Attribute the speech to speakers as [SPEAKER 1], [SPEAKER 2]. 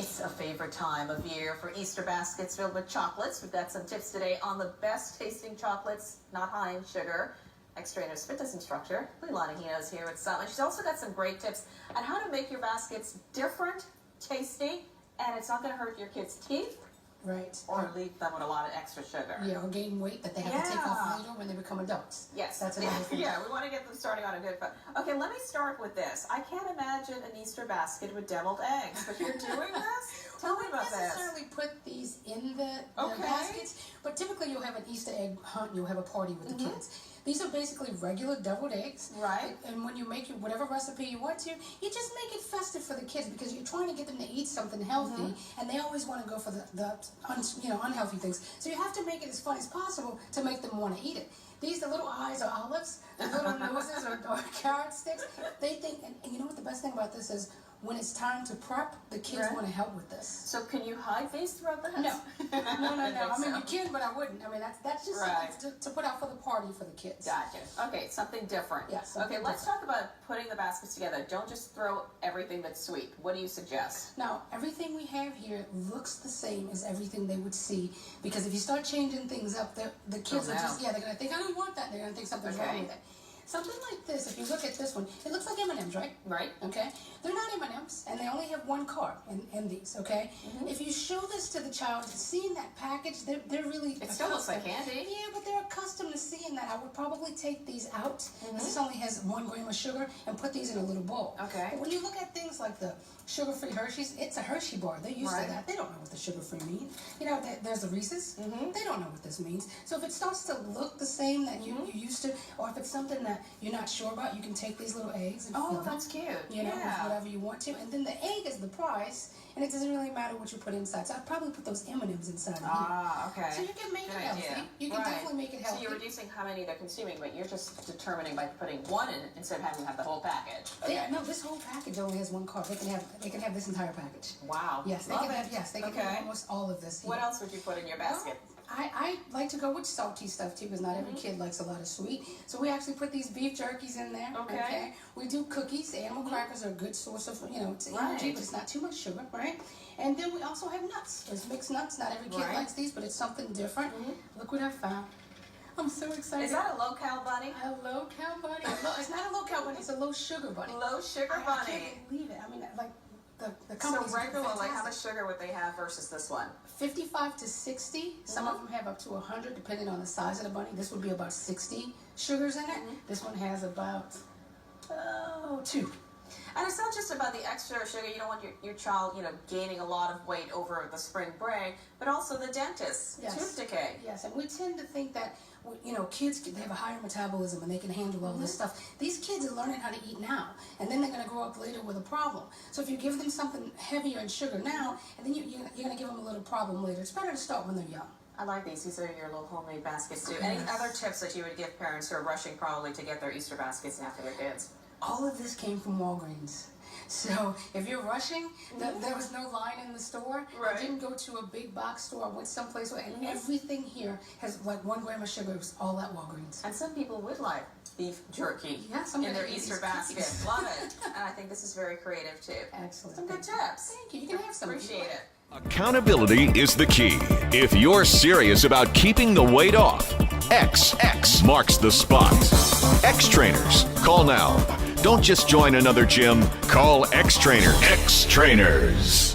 [SPEAKER 1] It's a favorite time of year for Easter baskets filled with chocolates. We've got some tips today on the best tasting chocolates, not high in sugar. X-Trainers fitness instructor Leilani Hino's here with some. And she's also got some great tips on how to make your baskets different, tasty, and it's not going to hurt your kids' teeth.
[SPEAKER 2] Right.
[SPEAKER 1] Or leave them with a lot of extra sugar.
[SPEAKER 2] Yeah, or gain weight that they have to take off later when they become adults.
[SPEAKER 1] Yes.
[SPEAKER 2] That's another thing.
[SPEAKER 1] Yeah, we want to get them starting on a good foot. Okay, let me start with this. I can't imagine an Easter basket with deviled eggs, but you're doing this? Tell me about this.
[SPEAKER 2] We don't necessarily put these in the baskets, but typically you'll have an Easter egg hunt, you'll have a party with the kids. These are basically regular deviled eggs.
[SPEAKER 1] Right.
[SPEAKER 2] And when you make whatever recipe you want to, you just make it festive for the kids because you're trying to get them to eat something healthy, and they always want to go for the unhealthy things. So you have to make it as fun as possible to make them want to eat it. These, the little eyes are olives, the little noses are carrot sticks. They think, and you know what the best thing about this is? When it's time to prep, the kids want to help with this.
[SPEAKER 1] So can you hide these throughout the house?
[SPEAKER 2] No. I mean, you can, but I wouldn't. I mean, that's just something to put out for the party for the kids.
[SPEAKER 1] Gotcha. Okay, something different.
[SPEAKER 2] Yes.
[SPEAKER 1] Okay, let's talk about putting the baskets together. Don't just throw everything that's sweet. What do you suggest?
[SPEAKER 2] Now, everything we have here looks the same as everything they would see, because if you start changing things up, the kids are just, they're going to think, I don't want that. They're going to think something's wrong with it. Something like this, if you look at this one, it looks like M&Ms, right?
[SPEAKER 1] Right.
[SPEAKER 2] Okay? They're not M&Ms, and they only have one carb in these, okay? If you show this to the child, seeing that package, they're really...
[SPEAKER 1] It still looks like candy.
[SPEAKER 2] Yeah, but they're accustomed to seeing that. I would probably take these out, because this only has 1 gram of sugar, and put these in a little bowl.
[SPEAKER 1] Okay.
[SPEAKER 2] But when you look at things like the sugar-free Hershey's, it's a Hershey bar. They're used to that. They don't know what the sugar-free means. You know, there's the Reese's. They don't know what this means. So if it starts to look the same that you used to, or if it's something that you're not sure about, you can take these little eggs and fill
[SPEAKER 1] that's cute.
[SPEAKER 2] You know, with whatever you want to. And then the egg is the prize, and it doesn't really matter what you put inside. So I'd probably put those M&Ms inside
[SPEAKER 1] okay.
[SPEAKER 2] So you can make it healthy. You can definitely make it healthy.
[SPEAKER 1] So you're reducing how many they're consuming, but you're just determining by putting one in instead of having to have the whole package. Okay.
[SPEAKER 2] No, this whole package only has 1 carb. They can have this entire package.
[SPEAKER 1] Wow.
[SPEAKER 2] Yes, they can have. Yes, they can have almost all of this.
[SPEAKER 1] What else would you put in your basket?
[SPEAKER 2] I like to go with salty stuff too, because not every kid likes a lot of sweet. So we actually put these beef jerkies in there. Okay. We do cookies. Animal crackers are a good source of, it's energy, but it's not too much sugar, right? And then we also have nuts. There's mixed nuts. Not every kid likes these, but it's something different. Look what I found. I'm so excited.
[SPEAKER 1] Is that a low-cal bunny?
[SPEAKER 2] A low-cal bunny. It's not a low-cal bunny. It's a low-sugar bunny.
[SPEAKER 1] Low-sugar bunny.
[SPEAKER 2] I can't believe it. I mean, like the company's
[SPEAKER 1] so regularly, how much sugar would they have versus this one?
[SPEAKER 2] 55 to 60. Some of them have up to 100, depending on the size of the bunny. This would be about 60 sugars in it. This one has about 2.
[SPEAKER 1] And it's not just about the extra sugar. You don't want your child, gaining a lot of weight over the spring break, but also the dentist, tooth decay.
[SPEAKER 2] Yes, and we tend to think that, kids, they have a higher metabolism and they can handle all this stuff. These kids are learning how to eat now, and then they're going to grow up later with a problem. So if you give them something heavier in sugar now, and then you're going to give them a little problem later, it's better to start when they're young.
[SPEAKER 1] I like these. These are your little homemade baskets, too. Any other tips that you would give parents who are rushing probably to get their Easter baskets after their kids?
[SPEAKER 2] All of this came from Walgreens. So if you're rushing, there was no line in the store. I didn't go to a big box store. I went someplace where, and everything here has like 1 gram of sugar. It was all at Walgreens.
[SPEAKER 1] And some people would like beef jerky in their Easter basket. Love it. And I think this is very creative, too.
[SPEAKER 2] Excellent.
[SPEAKER 1] Some good tips.
[SPEAKER 2] Thank you. You can have some.
[SPEAKER 1] Appreciate it.
[SPEAKER 3] Accountability is the key. If you're serious about keeping the weight off, X marks the spot. X-Trainers. Call now. Don't just join another gym. Call X-Trainers. X-Trainers.